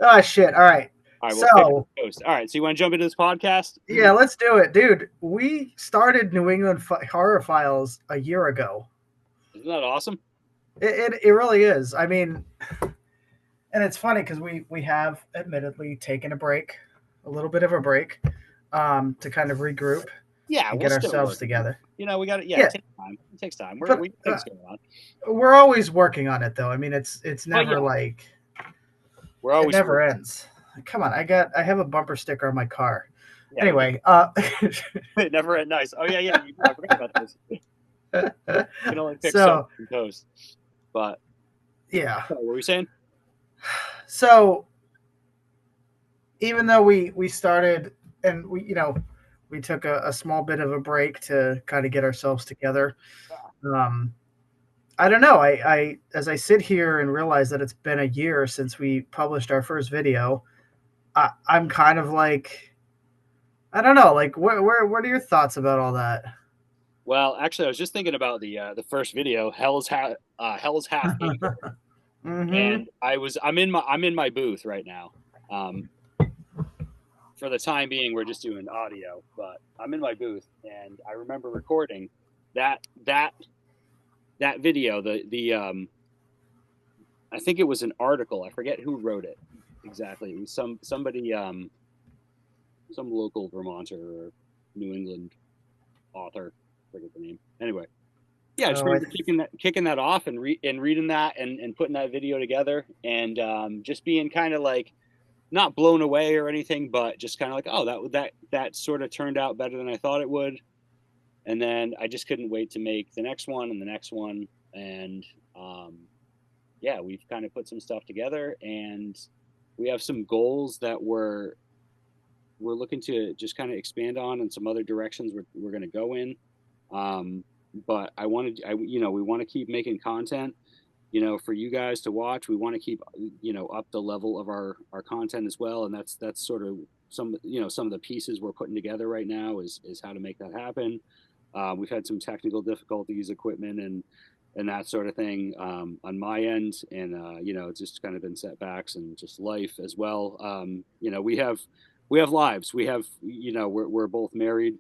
Oh shit! All right. All right, well, finish So the toast. All right, so you want to jump into this podcast? yeah, let's do it, dude. We started New England Horror Files a year ago. Isn't that awesome? It really is. I mean, and it's funny because we have admittedly taken a break, a little bit of a break, to kind of regroup Yeah, and we're get still ourselves working on it. together. You know, we got it. Yeah, it Yeah, takes time. It takes time. but We things going on. we're always working on it, though. I mean, it's But never yeah, like we're it always never working. ends. Come on, I have a bumper sticker on my car. Yeah, you do. Anyway, It never end nice. Oh yeah, yeah. I forgot about this. You can only pick so much so from toast. But yeah, sorry, what were we saying? so even though we started and we took a small bit of a break to kind of get ourselves together. um I don't know, I as I sit here and realize that it's been a year since we published our first video. I'm kind of like, I don't know, like what are your thoughts about all that? Well, actually, I was just thinking about the first video, Hell's Half Acre, Mm-hmm. and I'm in my booth right now. Um, for the time being, we're just doing audio, but I'm in my booth, and I remember recording that that that video. The I think it was an article. I forget who wrote it exactly. It was somebody some local Vermonter or New England author. I forget the name. Anyway, yeah, I just Oh, remember kicking that off and reading that and putting that video together and just being kind of like not blown away or anything, but just kind of like, oh, that sort of turned out better than I thought it would. And then I just couldn't wait to make the next one and the next one. And um, yeah, we've kind of put some stuff together, and we have some goals that we're looking to just kind of expand on, and some other directions we're going to go in. Um, but we want to keep making content, for you guys to watch. We want to keep, up the level of our content as well. And that's sort of some of the pieces we're putting together right now is how to make that happen. We've had some technical difficulties, equipment and that sort of thing on my end, and it's just kind of been setbacks and just life as well. We have lives. We have, we're both married,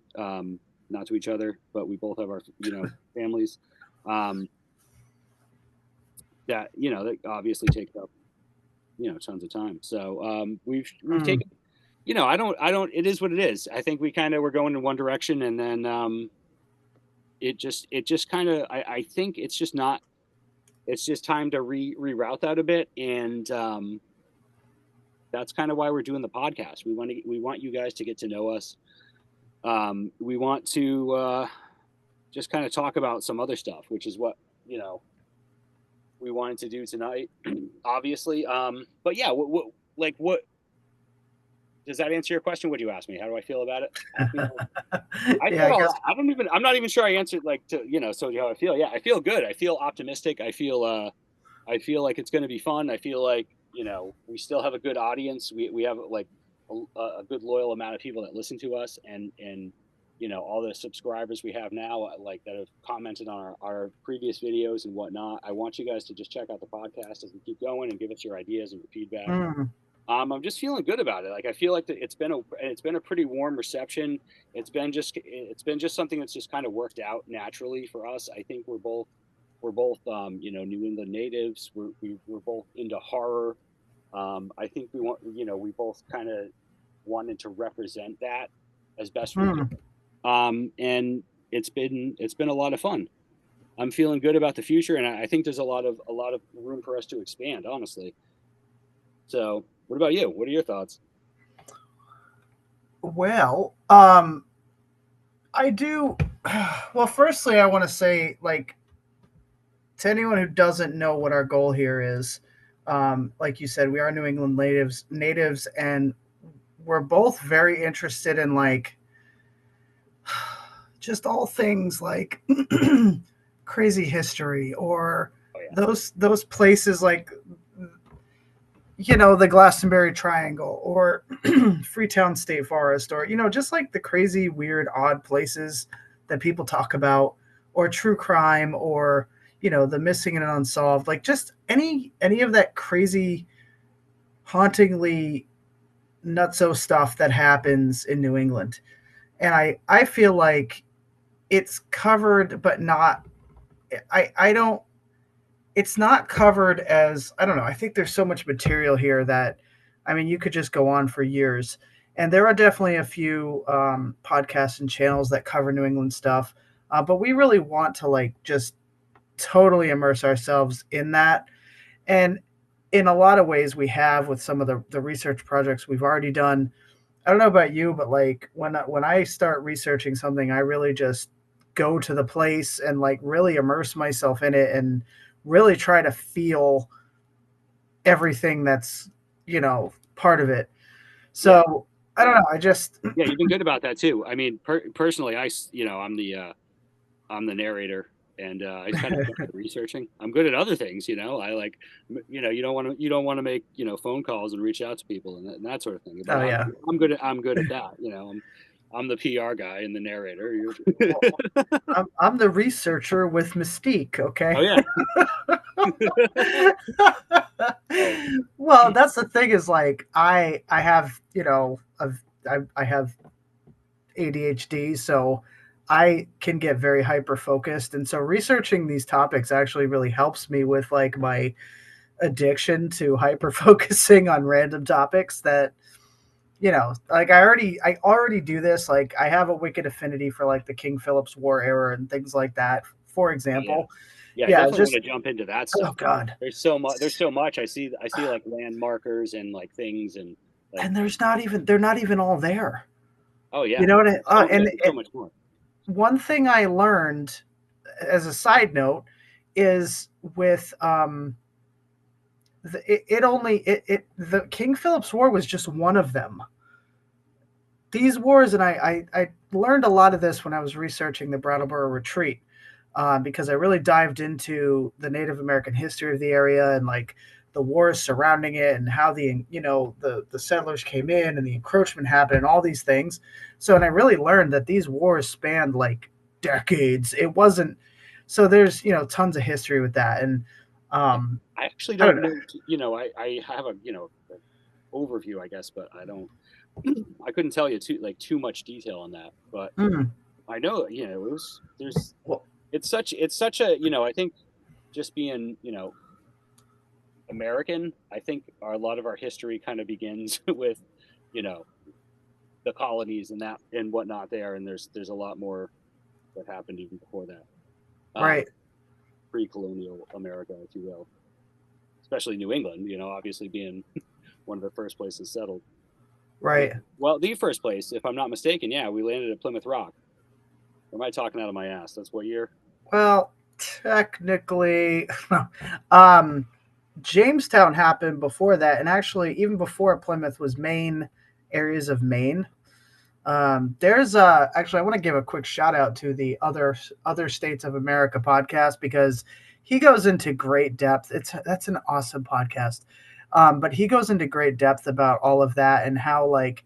not to each other, but we both have our, families. Um, that obviously takes up tons of time. So we've mm. taken, I don't it is what it is. I think we kind of were going in one direction, and then it just kind of I think it's just not it's just time to reroute that a bit, and that's kind of why we're doing the podcast. We want you guys to get to know us. We want to just kind of talk about some other stuff, which is what we wanted to do tonight, obviously. But yeah, what does that answer your question? What do you ask me? How do I feel about it? I feel I Yeah, said I all guess. that. I'm not even sure I answered like to so how I feel. Yeah, I feel good. I feel optimistic. I feel like it's going to be fun. I feel like we still have a good audience. We have like a good loyal amount of people that listen to us, and all the subscribers we have now, like that have commented on our previous videos and whatnot. I want you guys to just check out the podcast as we keep going and give us your ideas and your feedback. Mm. I'm just feeling good about it. Like I feel like it's been a pretty warm reception. It's been just something that's just kind of worked out naturally for us. I think we're both New England natives. We're both into horror. I think we both kind of wanted to represent that as best we could. Mm. And it's been a lot of fun. I'm feeling good about the future, and I think there's a lot of room for us to expand, honestly. So, what about you? What are your thoughts? Well, I do. Well, firstly, I want to say, like, to anyone who doesn't know what our goal here is, like you said, we are New England natives, and we're both very interested in like just all things like crazy history or Oh yeah, those places like the Glastonbury Triangle or Freetown State Forest, or just like the crazy, weird, odd places that people talk about, or true crime, or the missing and unsolved, like just any of that crazy hauntingly nutso stuff that happens in New England. And I feel like it's covered, but not, I don't, it's not covered as, I don't know. I think there's so much material here that, I mean, you could just go on for years. And there are definitely a few podcasts and channels that cover New England stuff. But we really want to like just totally immerse ourselves in that. And in a lot of ways, we have with some of the research projects we've already done. I don't know about you, but like when I start researching something, I really just go to the place and like really immerse myself in it and really try to feel everything that's part of it. Yeah. So I don't know. I just Yeah, you've been good about that too. I mean, personally, I'm the narrator, and I spend researching. I'm good at other things, I like, you don't want to make phone calls and reach out to people and that sort of thing. But oh I'm yeah. I'm good at that. I'm the PR guy and the narrator. Well, I'm the researcher with Mystique. Oh Okay. yeah. Oh Well, that's the thing is like I have I have ADHD, so I can get very hyper focused, and so researching these topics actually really helps me with like my addiction to hyper focusing on random topics that like I already do this. Like I have a wicked affinity for like the King Philip's War era and things like that, for yeah. example. Yeah, I Yeah, it's definitely want just to jump into that oh stuff. god. There's so much. I see like land markers and like things and like, And they're not even all there. oh You yeah. know what Yeah, and there's so much more. one thing I learned as a side note is with the King Philip's War was just one of them. These wars, and I learned a lot of this when I was researching the Brattleboro Retreat, because I really dived into the Native American history of the area and like the wars surrounding it and how the settlers came in and the encroachment happened and all these things. So, and I really learned that these wars spanned like decades. It wasn't so there's tons of history with that, and I actually I don't don't know. know. I have a an overview, I guess, but I don't. I couldn't tell you too much detail on that. But Mm, I know it was there's well, it's such a I think just being American. I think a lot of our history kind of begins with you know the colonies and that and whatnot there, and there's a lot more that happened even before that. Um, right, Pre-colonial America, if you will, especially New England. Obviously being one of the first places settled. right. Well, the first place, if I'm not mistaken, yeah, we landed at Plymouth Rock. Or am I talking out of my ass? That's what year? Well, technically, um, Jamestown happened before that, and actually, even before Plymouth was Maine, areas of Maine. There's actually, I want to give a quick shout out to the other states of America podcast because he goes into great depth. That's an awesome podcast. But he goes into great depth about all of that and how like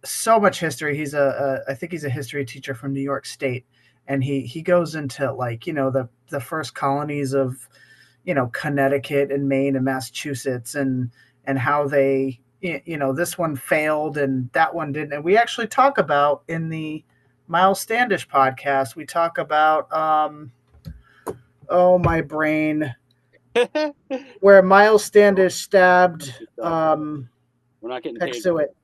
so much history. I think he's a history teacher from New York State, and he goes into like the first colonies of Connecticut and Maine and Massachusetts and how they this one failed and that one didn't. And we actually talk about in the Miles Standish podcast. We talk about oh my brain We're where Miles Standish stabbed not getting paid. Pexuit.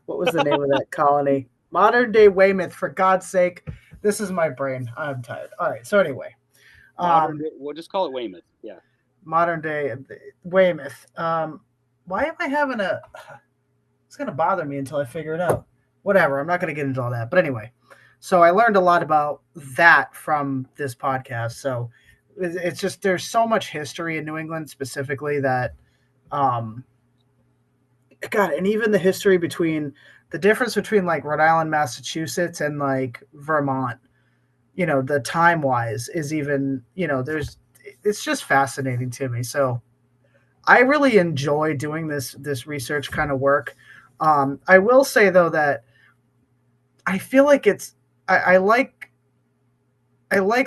What was the name of that colony? Modern day Weymouth, for God's sake. This is my brain. I'm tired. All right. So anyway, Modern um, day, we'll just call it Weymouth. Yeah. modern day Weymouth. Why am I having a? It's gonna bother me until I figure it out. Whatever. I'm not gonna get into all that. But anyway, so I learned a lot about that from this podcast. So it's just there's so much history in New England specifically that um, God, and even the history between the difference between like Rhode Island, Massachusetts, and like Vermont, the time wise is even, it's just fascinating to me. So I really enjoy doing this research kind of work. I will say though that I feel like I like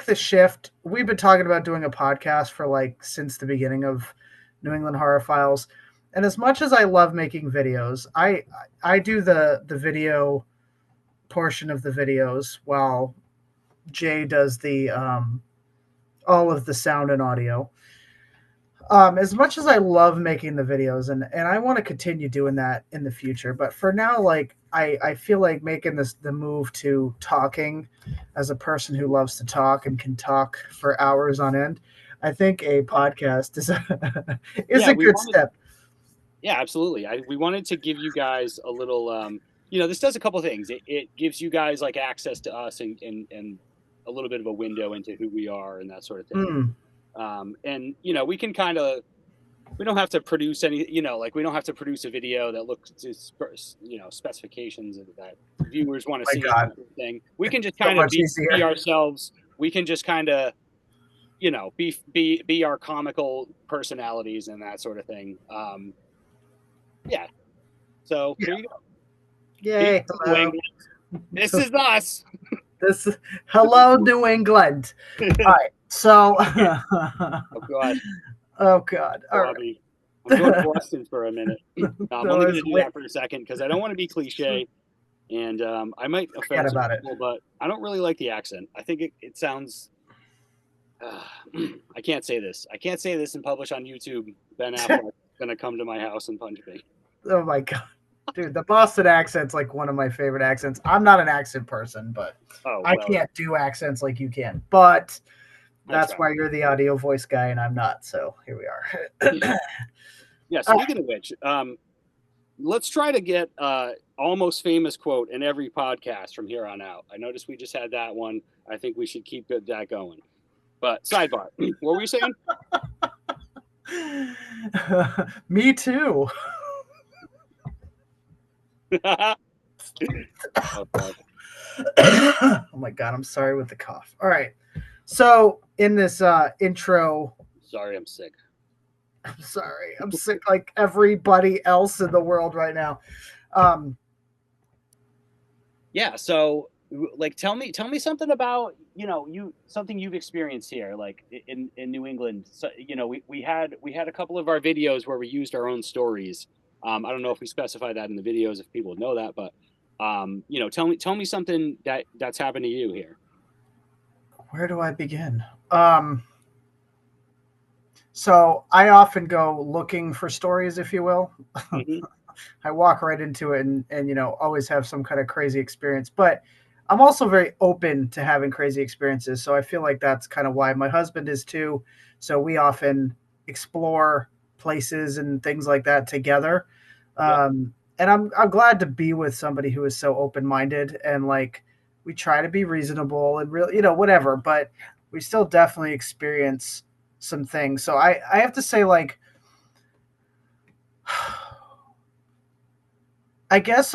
the shift. We've been talking about doing a podcast for like since the beginning of New England Horror Files. And as much as I love making videos, I do the video portion of the videos while Jay does the all of the sound and audio. As much as I love making the videos, and I want to continue doing that in the future, but for now, like I feel like making the move to talking as a person who loves to talk and can talk for hours on end. I think a podcast is is Yeah, a we good wanted. step. Yeah, absolutely. We wanted to give you guys a little. This does a couple of things. It gives you guys like access to us and a little bit of a window into who we are and that sort of thing. Mm, And we can kind of we don't have to produce any like we don't have to produce a video that looks to specifications that viewers want to my see and God, that sort of thing. We can just so kind of much be easier. ourselves. We can just kind of be our comical personalities and that sort of thing. Yeah, so Yeah. here you go. Peace, Yay! New Hello. England. This is us. This hello New England. All right. So, Oh God, oh God. All Bobby. I'm going to right. Boston for a minute. I'm So only going it's to do lit. that for a second because I don't want to be cliche, and I might Forget offend some about it. people, but I don't really like the accent. I think it sounds. I can't say this. I can't say this and publish on YouTube. Ben Affleck's gonna come to my house and punch me. Oh my God. Dude, the Boston accent's like one of my favorite accents. I'm not an accent person, but Oh I well, can't do accents like you can. But I that's try. why you're the audio voice guy and I'm not. So here we are. Yeah. All Speaking of which, let's try to get almost famous quote in every podcast from here on out. I noticed we just had that one. I think we should keep that going. But sidebar, what were you saying? right. Me too. Oh, God. Oh my God. I'm sorry with the cough. All right. So in this intro, Sorry, I'm sick. I'm sorry. I'm sick like everybody else in the world right now. Um, Yeah. So, like, tell me something about something you've experienced here, like in New England. So, we had a couple of our videos where we used our own stories. I don't know if we specify that in the videos if people know that, but tell me something that's happened to you here. where do I begin? Um, so I often go looking for stories, if you will. Hmm. I walk right into it and always have some kind of crazy experience. But I'm also very open to having crazy experiences. So I feel like that's kind of why my husband is too. So we often explore places and things like that together. Yep. And I'm glad to be with somebody who is so open minded and like we try to be reasonable and really whatever, but we still definitely experience some things. So I have to say like I guess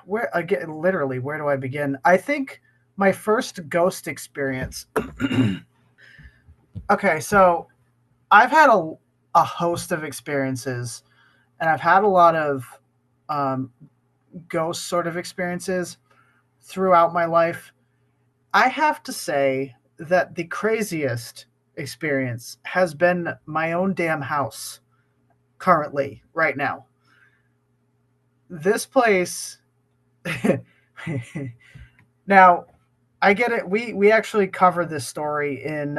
where again literally where do I begin? I think my first ghost experience. Okay, so I've had a host of experiences, and I've had a lot of um, ghost sort of experiences throughout my life. I have to say that the craziest experience has been my own damn house currently, right now. This place. Now, I get it. We actually cover this story in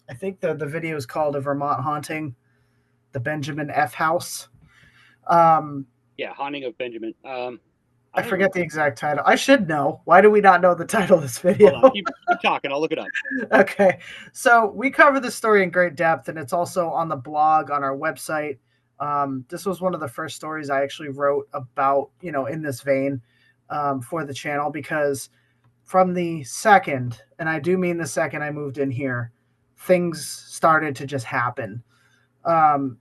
I think the video is called A Vermont Haunting, the Benjamin F House. Um Yeah. Haunting of Benjamin. I I don't even. forget the exact title. I should know. Why do we not know the title of this Hold on. video? Keep talking. I'll look it up. Okay. So we cover this story in great depth, and it's also on the blog on our website. This was one of the first stories I actually wrote about, in this vein for the channel because from the second, and I do mean the second I moved in here, things started to just happen. Um,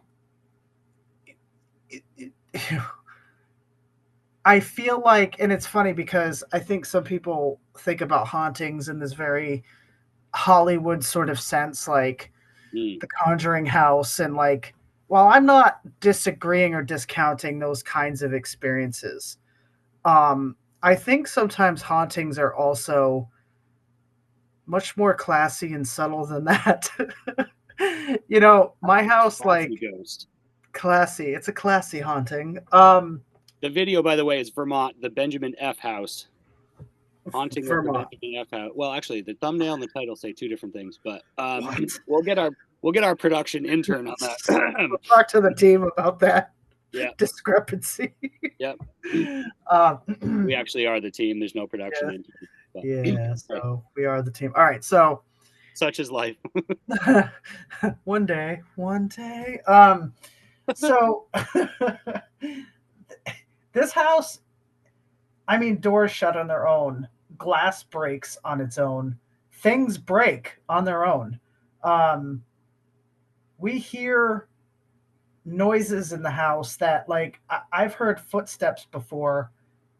it, it, I feel like, and it's funny because I think some people think about hauntings in this very Hollywood sort of sense, like Mm. the Conjuring House, and like, while I'm not disagreeing or discounting those kinds of experiences, I think sometimes hauntings are also much more classy and subtle than that. You know, my house, Classy like, ghost. classy. It's a classy haunting. The video, by the way, is Vermont, the Benjamin F. House. Haunting of the Vermont. Benjamin F. House. Well, actually, the thumbnail and the title say two different things, but What? we'll get our production intern on that. We'll talk to the team about that Yeah, discrepancy. yep. We um, actually are the team. There's no production yeah, intern. But, yeah. right. So we are the team. All right. So Such is life. one day, one day. So this house, I mean, doors shut on their own, glass breaks on its own, things break on their own. Um, we hear noises in the house that, like, I've heard footsteps before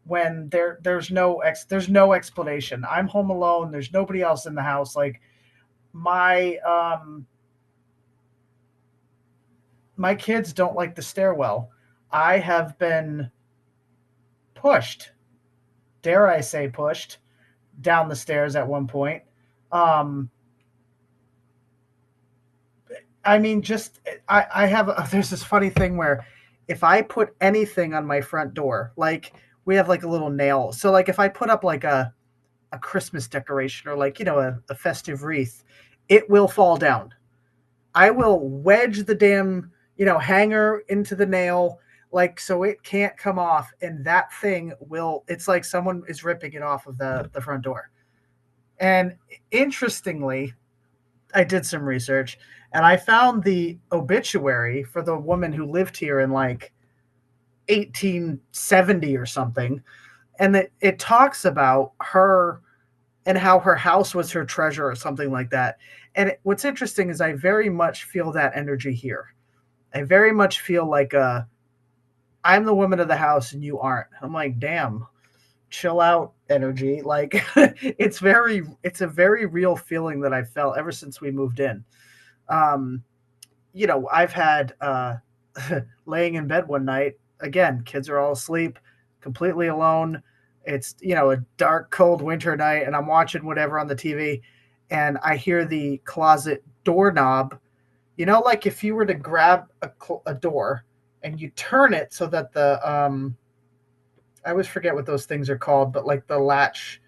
when there's no explanation. I'm home alone. There's nobody else in the house. Like my my kids don't like the stairwell. I have been pushed, dare I say pushed, down the stairs at one point. Um, I mean, just I have there's this funny thing where if I put anything on my front door, like we have like a little nail, so like if I put up like a Christmas decoration or like a festive wreath, it will fall down. I will wedge the damn hanger into the nail like so it can't come off, and that thing will. It's like someone is ripping it off of the front door. And interestingly, I did some research and I found the obituary for the woman who lived here in like 1870 or something, and it talks about her and how her house was her treasure or something like that. And what's interesting is I very much feel that energy here. I very much feel like I'm the woman of the house and you aren't. I'm like, damn, chill out energy. Like it's a very real feeling that I felt ever since we moved in. Um, I've had laying in bed one night, again, kids are all asleep, completely alone. It's, a dark, cold winter night, and I'm watching whatever on the TV, and I hear the closet doorknob. Like if you were to grab a door and you turn it so that I always forget what those things are called, but like the latch,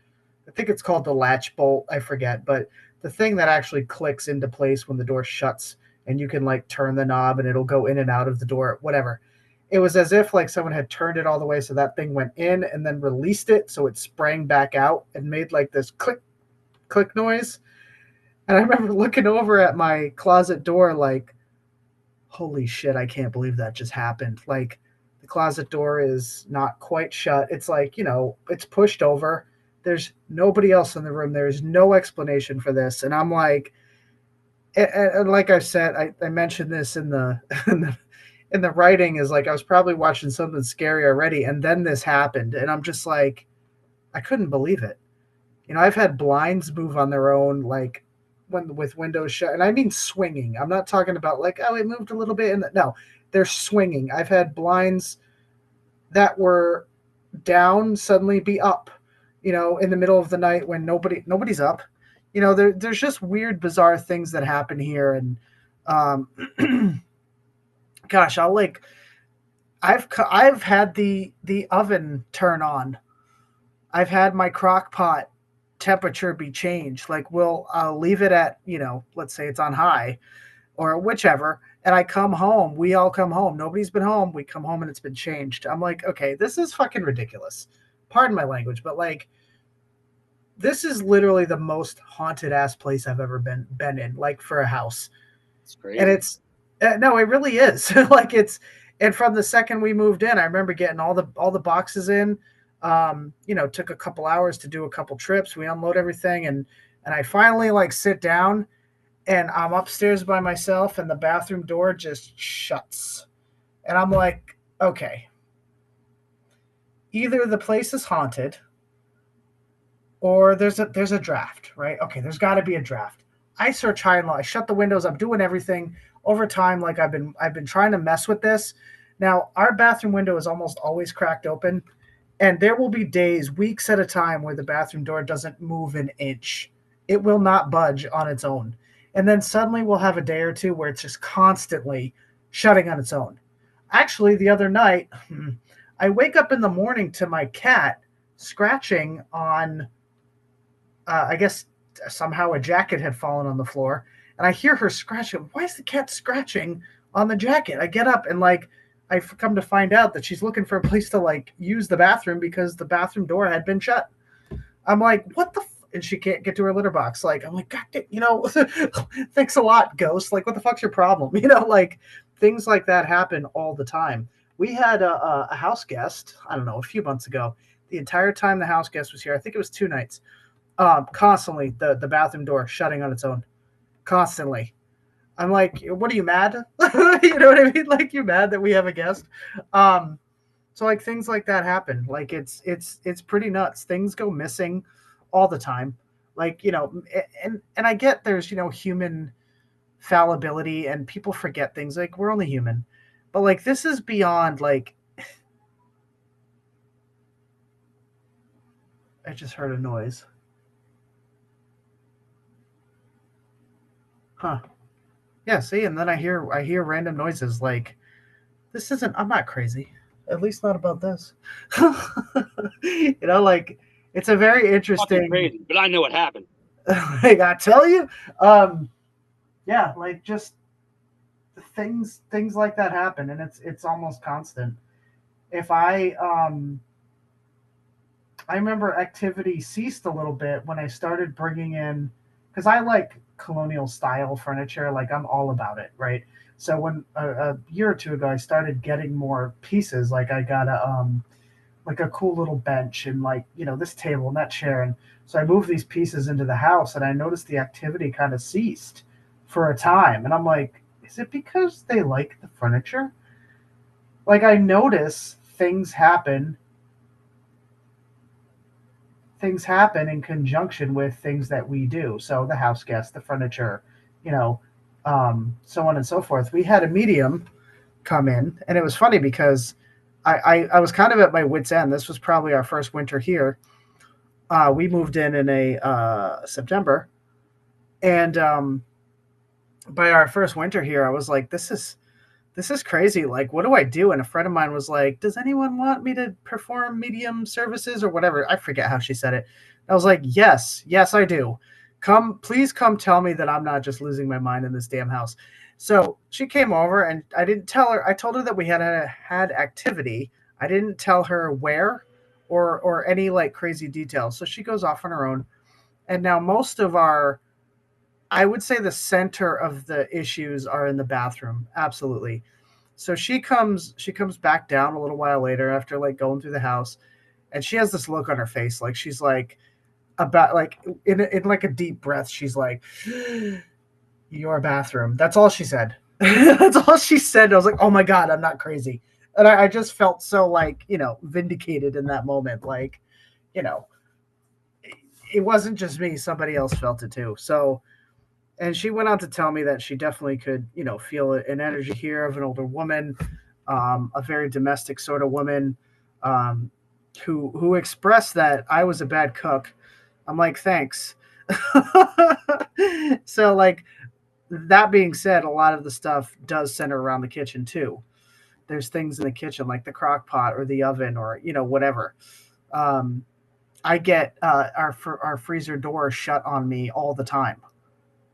I think it's called the latch bolt. I forget, but the thing that actually clicks into place when the door shuts and you can like turn the knob and it'll go in and out of the door, whatever. It was as if like someone had turned it all the way so that thing went in and then released it so it sprang back out and made like this click click noise. And I remember looking over at my closet door like, holy shit, I can't believe that just happened. Like the closet door is not quite shut. It's like, it's pushed over. There's nobody else in the room. There's no explanation for this. And I'm like, and like I said, I mentioned this in the, in the writing is like I was probably watching something scary already, and then this happened, and I'm just like, I couldn't believe it. I've had blinds move on their own, like when with windows shut, and I mean swinging. I'm not talking about like, oh, it moved a little bit, and no, they're swinging. I've had blinds that were down suddenly be up, in the middle of the night when nobody's up. There's just weird, bizarre things that happen here, and gosh, I've had the oven turn on. I've had my crock pot temperature be changed. Like I'll leave it at, let's say it's on high or whichever, and I come home, we all come home. Nobody's been home. We come home and it's been changed. I'm like, okay, this is fucking ridiculous. Pardon my language, but like this is literally the most haunted ass place I've ever been in, like for a house. It's And crazy. it's no, it really is. Like and from the second we moved in, I remember getting all the boxes in. Took a couple hours to do a couple trips. We unload everything, and I finally like sit down, and I'm upstairs by myself, and the bathroom door just shuts, and I'm like, okay, either the place is haunted, or there's a draft, right? Okay, there's got to be a draft. I search high and low. I shut the windows. I'm doing everything over time. Like I've been trying to mess with this. Now our bathroom window is almost always cracked open, and there will be days, weeks at a time, where the bathroom door doesn't move an inch. It will not budge on its own. And then suddenly we'll have a day or two where it's just constantly shutting on its own. Actually, the other night, I wake up in the morning to my cat scratching on, I guess somehow a jacket had fallen on the floor, and I hear her scratching. Why is the cat scratching on the jacket? I get up and like I've come to find out that she's looking for a place to like use the bathroom because the bathroom door had been shut. I'm like, what the? And she can't get to her litter box. Like, I'm like, God, thanks a lot, ghost. Like, what the fuck's your problem? Like things like that happen all the time. We had a house guest, I don't know, a few months ago. The entire time the house guest was here, I think it was 2 nights, constantly the bathroom door shutting on its own. Constantly. I'm like, what are you mad? You know what I mean? Like, you mad that we have a guest? Um, so like things like that happen. Like it's pretty nuts. Things go missing all the time. Like, and I get there's, human fallibility and people forget things. Like we're only human. But like this is beyond like I just heard a noise. Huh. Yeah, see, and then I hear random noises like this isn't I'm not crazy. At least not about this. Like it's a very Fucking interesting crazy, but I know what happened. like I tell you. Yeah, like just things like that happen and it's almost constant. If I remember activity ceased a little bit when I started bringing in, because I like colonial style furniture, like I'm all about it, right? So when a year or two ago I started getting more pieces, like I got a cool little bench and like this table and that chair, and so I moved these pieces into the house, and I noticed the activity kind of ceased for a time, and I'm like, is it because they like the furniture? Like I notice things happen in conjunction with things that we do. So the house guests, the furniture, you know, so on and so forth. We had a medium come in, and it was funny because I was kind of at my wits' end. This was probably our first winter here. We moved in a September, and by our first winter here, I was like, this is crazy. Like, what do I do? And a friend of mine was like, does anyone want me to perform medium services or whatever? I forget how she said it. I was like, yes, yes, I do. Please come tell me that I'm not just losing my mind in this damn house. So she came over and I didn't tell her. I told her that we had activity. I didn't tell her where or any like crazy details. So she goes off on her own. And now most of I would say the center of the issues are in the bathroom. Absolutely. So she comes back down a little while later after like going through the house, and she has this look on her face like she's like about like in like a deep breath she's like your bathroom. That's all she said. That's all she said. I was like, oh my god, I'm not crazy. And I just felt so like vindicated in that moment. Like you know it wasn't just me, somebody else felt it too. So, and she went on to tell me that she definitely could, feel an energy here of an older woman, a very domestic sort of woman, um, who expressed that I was a bad cook. I'm like, thanks. So, like that being said, a lot of the stuff does center around the kitchen too. There's things in the kitchen like the crock pot or the oven or whatever. Um, I get our freezer door shut on me all the time.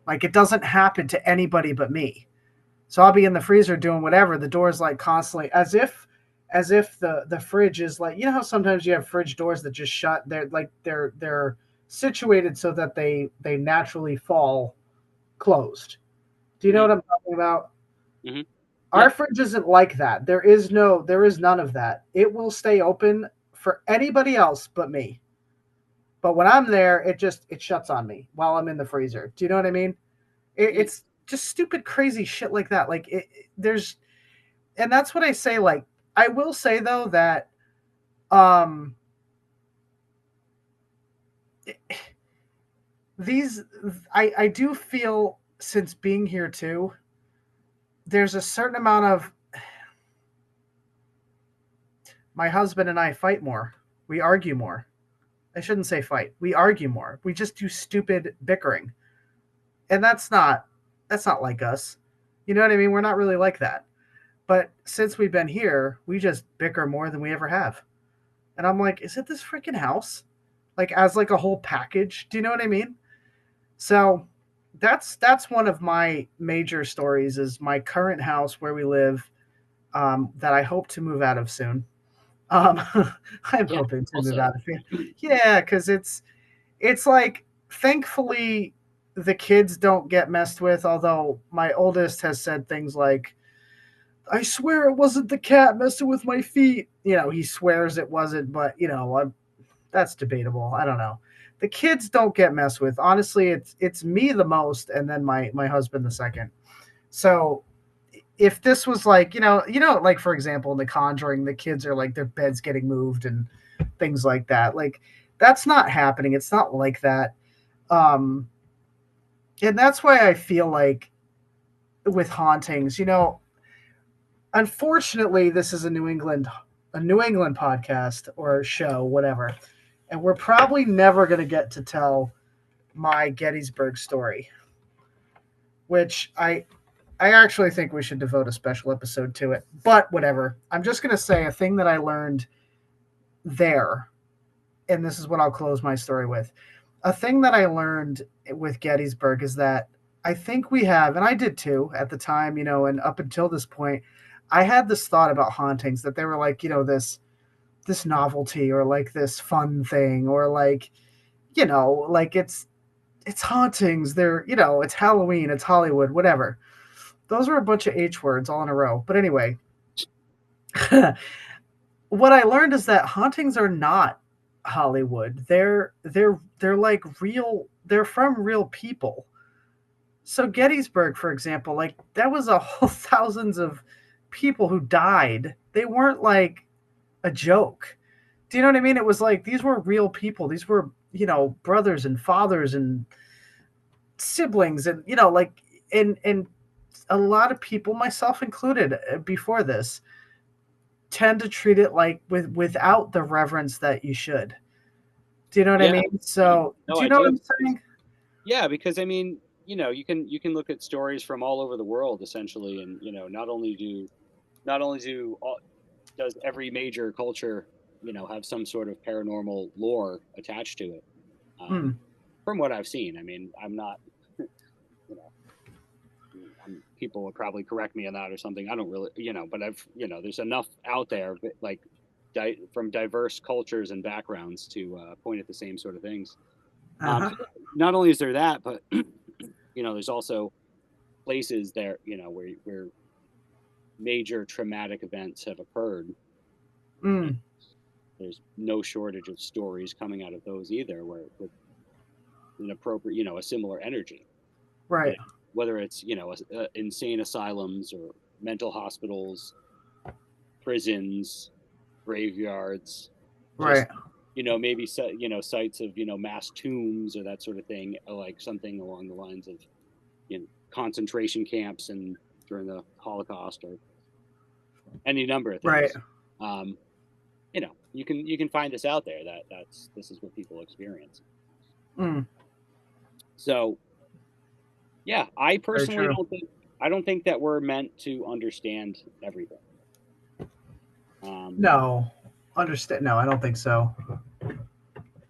Like it doesn't happen to anybody but me. So I'll be in the freezer doing whatever. The door's like constantly as if the fridge is like how sometimes you have fridge doors that just shut. They're situated so that they naturally fall closed. Do you know Mm-hmm. what I'm talking about? Mm-hmm. Our Yeah. fridge isn't like that. There is none of that. It will stay open for anybody else but me. But when I'm there, it shuts on me while I'm in the freezer. Do you know what I mean? Mm-hmm. It's just stupid, crazy shit like that. Like there's, and that's what I say. Like I will say though that um these I do feel since being here too, there's a certain amount of my husband and I fight more. We argue more. I shouldn't say fight. We argue more. We just do stupid bickering. And that's not that's not like us. You know what I mean? We're not really like that. But since we've been here, we just bicker more than we ever have. And I'm like, is it this freaking house? Like as like a whole package? Do you know what I mean? So that's one of my major stories is my current house where we live, that I hope to move out of soon. Um, I'm Yeah. hoping to move Also, out of here. Yeah, because it's like thankfully the kids don't get messed with. Although my oldest has said things like, "I swear it wasn't the cat messing with my feet." You know, he swears it wasn't, but that's debatable. I don't know. The kids don't get messed with. Honestly, it's me the most, and then my husband the second. So if this was like like for example in The Conjuring, the kids are like their beds getting moved and things like that. Like that's not happening. It's not like that. Um, and that's why I feel like with hauntings, unfortunately, this is a New England podcast or show, whatever, and we're probably never going to get to tell my Gettysburg story, which I actually think we should devote a special episode to it. But whatever. I'm just going to say a thing that I learned there, and this is what I'll close my story with. A thing that I learned with Gettysburg is that I think we have, and I did too at the time, and up until this point, I had this thought about hauntings that they were like, this novelty or like this fun thing or like, like it's hauntings. They're, it's Halloween, it's Hollywood, whatever. Those are a bunch of H words all in a row. But anyway, what I learned is that hauntings are not Hollywood. They're like real. They're from real people. So Gettysburg, for example, like that was a whole thousands of people who died. They weren't like a joke. Do you know what I mean? It was like these were real people. These were brothers and fathers and siblings and like and a lot of people, myself included, before this, tend to treat it like without the reverence that you should. Do you know what I yeah. mean? So, No, do you I know what do. I'm saying? Yeah, because I mean, you can look at stories from all over the world essentially, and not only does every major culture have some sort of paranormal lore attached to it. Hmm. From what I've seen, I mean, I'm not, you know, people would probably correct me on that or something. I don't really, but there's enough out there, like from diverse cultures and backgrounds to point at the same sort of things. Uh-huh. So not only is there that, but there's also places there, where major traumatic events have occurred. And Mm. there's no shortage of stories coming out of those either, where with an appropriate, a similar energy. You Right. know, whether it's insane asylums or mental hospitals, prisons, graveyards, just Right. maybe sites of mass tombs or that sort of thing, like something along the lines of concentration camps and during the Holocaust or any number of Right. things. Um, you can find this out there that this is what people experience. Mm. So yeah, I Very personally true. don't think that we're meant to understand everything. Um, No. Understand? No, I don't think so.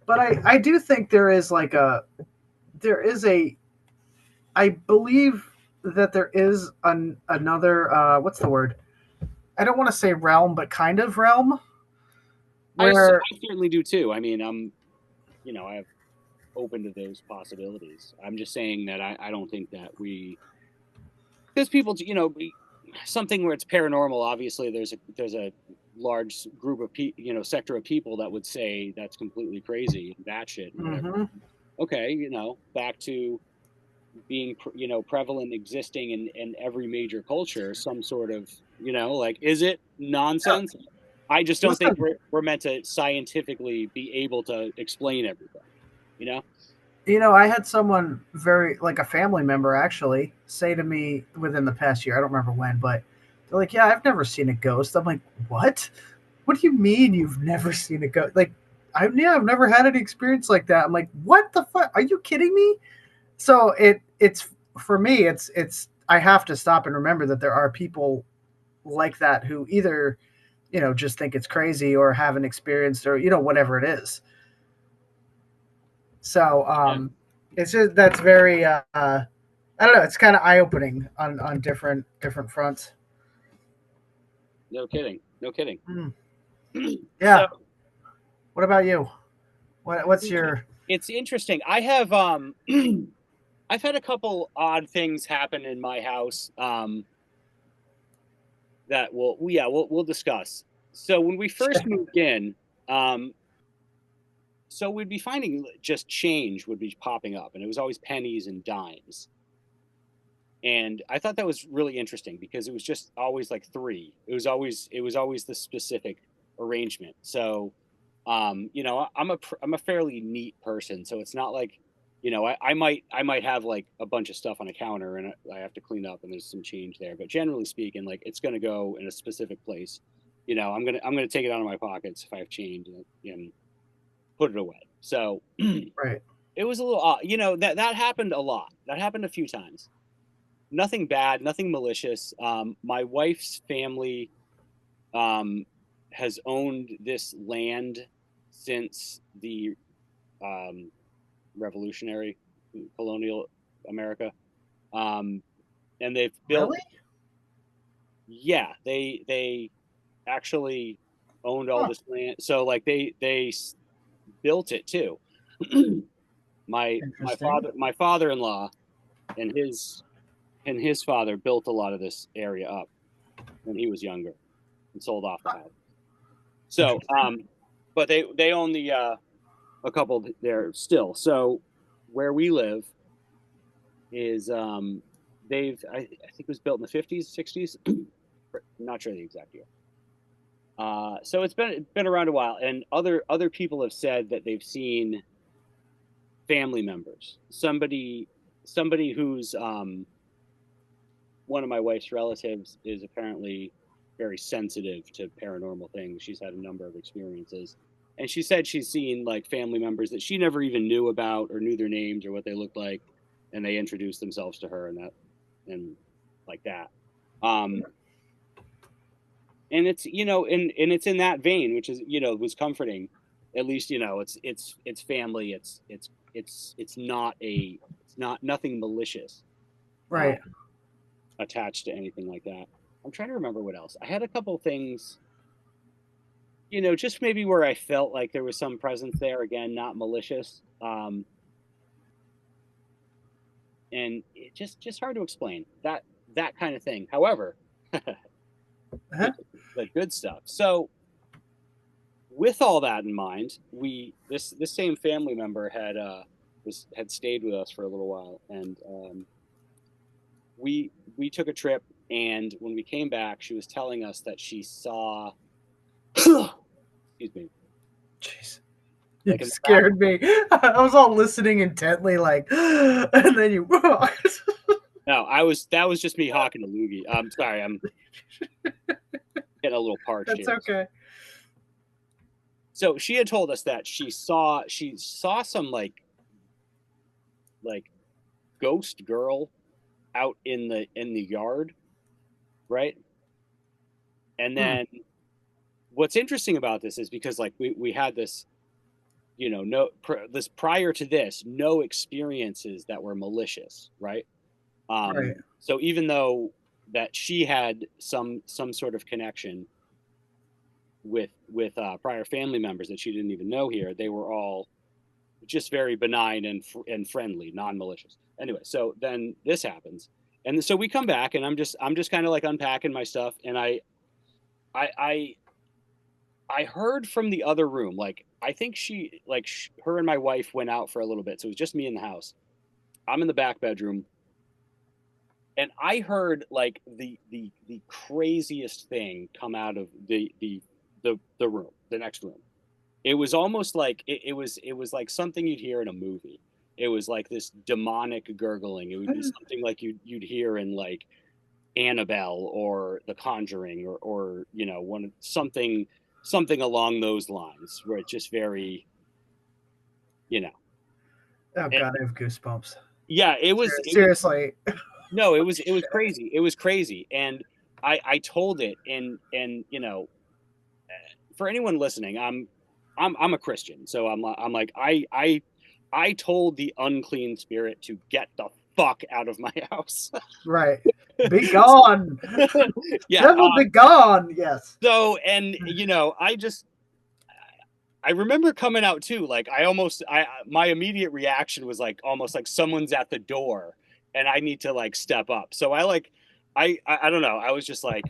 But I do think there is a I believe that there is another what's the word? I don't want to say realm, but kind of realm where I certainly do too. I mean, I'm open to those possibilities. I'm just saying that I don't think that because people, something where it's paranormal. Obviously, there's a large group of sector of people that would say that's completely crazy, batshit, and whatever. Mhm. Okay, back to being prevalent, existing in every major culture, some sort of like, is it Yeah, nonsense? I just don't think listen, we're meant to scientifically be able to explain everything. You know? I had someone very like a family member actually say to me within the past year. I don't remember when, but they're like, "Yeah, I've never seen a ghost." I'm like, "What? What do you mean you've never seen a ghost?" Like, I've never had any experience like that. I'm like, "What the fuck? Are you kidding me?" So it's for me, it's I have to stop and remember that there are people like that who either just think it's crazy or haven't experienced or whatever it is. So Yeah, it's just that's very I don't know. It's kind of eye opening on different fronts. no kidding, no kidding. Mm. So Yeah. What about you? What's your it's interesting. I have I've had a couple odd things happen in my house that we'll discuss. So when we first moved in, um, so we'd be finding just change would be popping up, and it was always pennies and dimes. And I thought that was really interesting because it was just always like three. It was always the specific arrangement. So, I'm a fairly neat person, so it's not like, I might have like a bunch of stuff on a counter and I have to clean up and there's some change there. But generally speaking, like it's gonna go in a specific place. I'm gonna take it out of my pockets if I have change and put it away. So right? it was a little odd. That happened a lot. That happened a few times. Nothing bad, nothing malicious. My wife's family um, has owned this land since the um, revolutionary colonial America, um, and they've built. Really? Yeah, they actually owned all Huh. this land. So like they built it too. Interesting. My father-in-law and his father built a lot of this area up when he was younger and sold off the Huh. house. So, Interesting. but they own the a couple there still. So where we live is I think it was built in the 50s, 60s. Not sure the exact year. So it's been around a while, and other people have said that they've seen family members, somebody who's one of my wife's relatives is apparently very sensitive to paranormal things. She's had a number of experiences. And she said she's seen like family members that she never even knew about or knew their names or what they looked like. And they introduced themselves to her and like that. Um, and and it's in that vein, which is, was comforting. At least, it's family. It's not nothing malicious. Uh, Right. attached to anything like that. I'm trying to remember what else. I had a couple things, just maybe where I felt like there was some presence there. Again, not malicious, and it just hard to explain that kind of thing. However, Huh? the good stuff. So, with all that in mind, this same family member had stayed with us for a little while, and we took a trip. And when we came back, she was telling us that she saw excuse me, Jeez. You like in the back. scared me. I was all listening intently, like, and then you. No, that was just me hawking a loogie. I'm sorry, I'm getting a little parched That's here. okay. So she had told us that she saw some like ghost girl out in the yard, right? And Hmm. then what's interesting about this is because like we had this, no this prior to this, no experiences that were malicious, right? Right. So even though that she had some sort of connection with prior family members that she didn't even know here, they were all just very benign and friendly, non-malicious. Anyway, so then this happens, and so we come back, and I'm just kind of like unpacking my stuff, and I I I heard from the other room, like I think her and my wife went out for a little bit, so it was just me in the house. I'm in the back bedroom, and I heard like the craziest thing come out of the room, the next room. It was almost like it was like something you'd hear in a movie. It was like this demonic gurgling. It would be something like you'd hear in like Annabelle or The Conjuring or one something along those lines where it's just very you know Oh and God, I have goosebumps. yeah, it was Seriously. no, it was crazy. It was crazy. And I told it, and for anyone listening, I'm a Christian, so I'm like I told the unclean spirit to get the fuck out of my house. Right. Be gone. Yeah. Devil be gone. Yes. So, and I remember coming out too. Like my immediate reaction was like almost like someone's at the door and I need to like step up. So I don't know. I was just like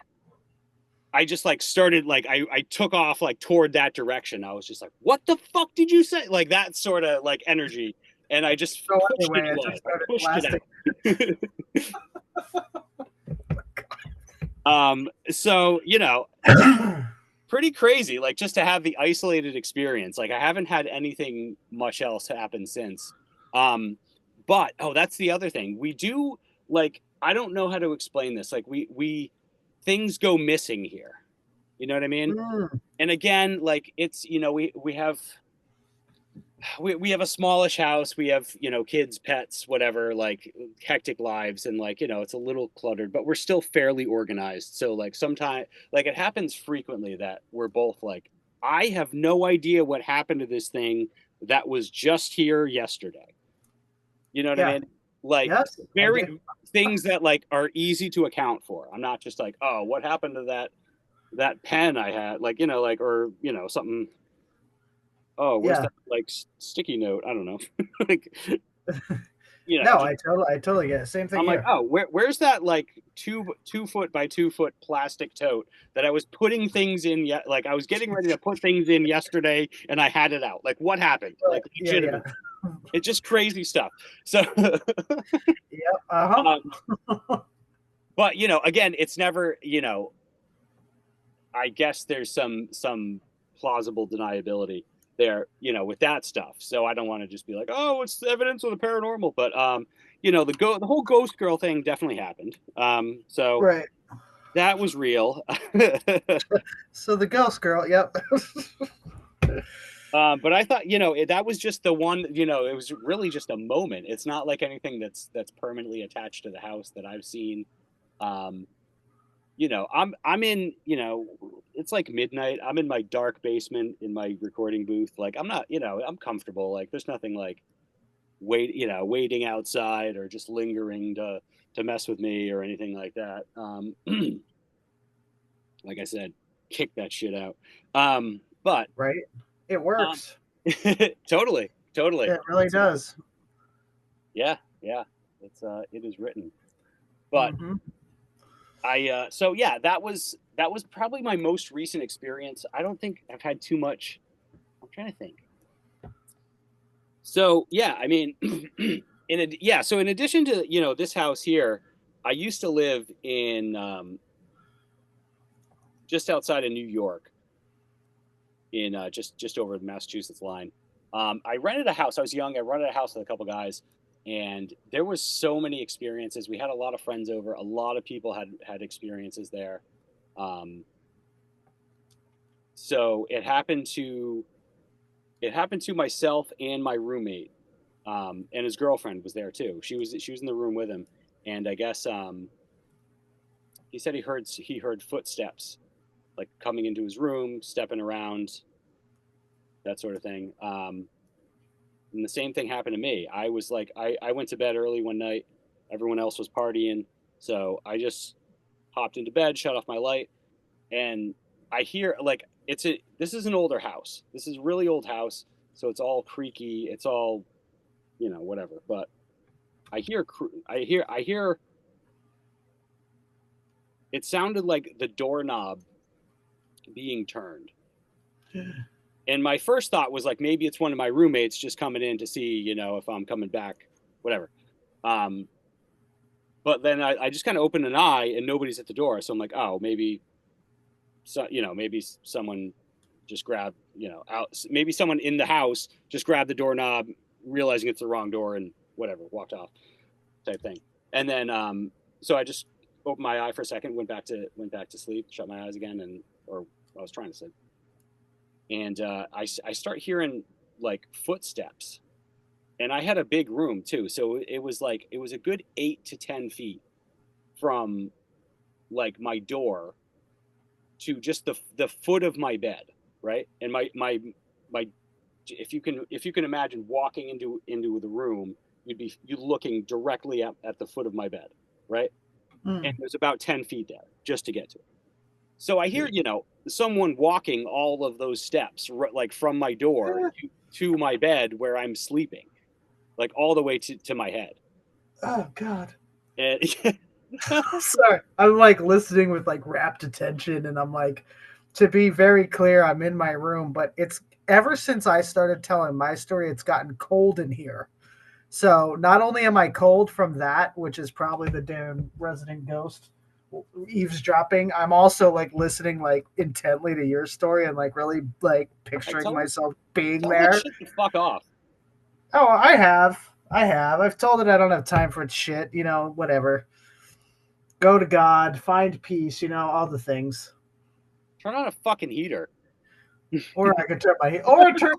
I just like started like I took off like toward that direction. I was just like, what the fuck did you say? Like that sort of like energy. And I just So pushed it anyway, it just away. I started pushed it blasting. out. So pretty crazy, like just to have the isolated experience. Like I haven't had anything much else happen since. Um, but oh, that's the other thing. We do like I don't know how to explain this. Like we things go missing here. You know what I mean? Mm, And again, like it's we have a smallish house. We have kids, pets, whatever, like hectic lives, and like it's a little cluttered, but we're still fairly organized. So like sometimes, like it happens frequently that we're both like, I have no idea what happened to this thing that was just here yesterday. You know what I yeah. mean? Like Yes, I very do. things that like are easy to account for. I'm not just like, oh, what happened to that pen I had, like like or something. Oh, where's Yeah. that like sticky note? I don't know. Like No, just I totally get it. Same thing I'm like, here. oh, where's that like 2 foot by 2 foot plastic tote that I was putting things in yet? Like I was getting ready to put things in yesterday, and I had it out. Like what happened? Right. Like Yeah, yeah. legitimate. It's just crazy stuff. So, Yep. Uh-huh. um, but again, it's never. I guess there's some plausible deniability there, with that stuff. So I don't want to just be like, oh, it's evidence of the paranormal. But the whole ghost girl thing definitely happened. So Right. that was real. So the ghost girl, yep. But I thought, that was just the one. It was really just a moment. It's not like anything that's permanently attached to the house that I've seen. Um, I'm in, it's like midnight. I'm in my dark basement in my recording booth. Like I'm not, I'm comfortable. Like there's nothing like waiting outside or just lingering to mess with me or anything like that. Like I said, kick that shit out. But Right. It um, works. totally, totally. It really does. Yeah, yeah. It is written. But Hmm. so yeah, that was probably my most recent experience. I don't think I've had too much. I'm trying to think. So yeah, I mean, yeah. So in addition to this house here, I used to live in just outside of New York, in just over the Massachusetts line. I rented a house. I was young. I rented a house with a couple guys, and there was so many experiences. We had a lot of friends over. A lot of people had experiences there. Um, so it happened to myself and my roommate, and his girlfriend was there too. She was in the room with him, and I guess he said he heard footsteps like coming into his room, stepping around, that sort of thing. And the same thing happened to me. I was like, I went to bed early one night. Everyone else was partying, so I just hopped into bed, shut off my light, and I hear like this is an older house. This is a really old house, so it's all creaky. It's all whatever. But I hear. It sounded like the doorknob being turned, and my first thought was like maybe it's one of my roommates just coming in to see if I'm coming back, whatever. Um, but then I just kind of opened an eye and nobody's at the door, so I'm like, oh, maybe someone just grabbed out. Maybe someone in the house just grabbed the doorknob, realizing it's the wrong door, and whatever, walked off, type thing. And then so I just opened my eye for a second, went back to sleep, shut my eyes again, or I was trying to sleep, and I start hearing like footsteps, and I had a big room too. So it was like it was a good 8 to 10 feet from like my door to just the foot of my bed, right? And my if you can imagine walking into the room, you looking directly at the foot of my bed, right? And Mm. there's about 10 feet there just to get to it. So I hear, someone walking all of those steps, like from my door to my bed where I'm sleeping, like all the way to my head. Oh God. And Sorry, I'm like listening with like rapt attention, and I'm like, to be very clear, I'm in my room, but it's ever since I started telling my story, it's gotten cold in here. So not only am I cold from that, which is probably the damn resident ghost eavesdropping, I'm also like listening like intently to your story and like really like I picturing myself being tell that there. shit to fuck off. Oh, I have. I have. I've told it I don't have time for its shit, whatever. Go to God, find peace, all the things. Turn on a fucking heater. Or I could turn my or turn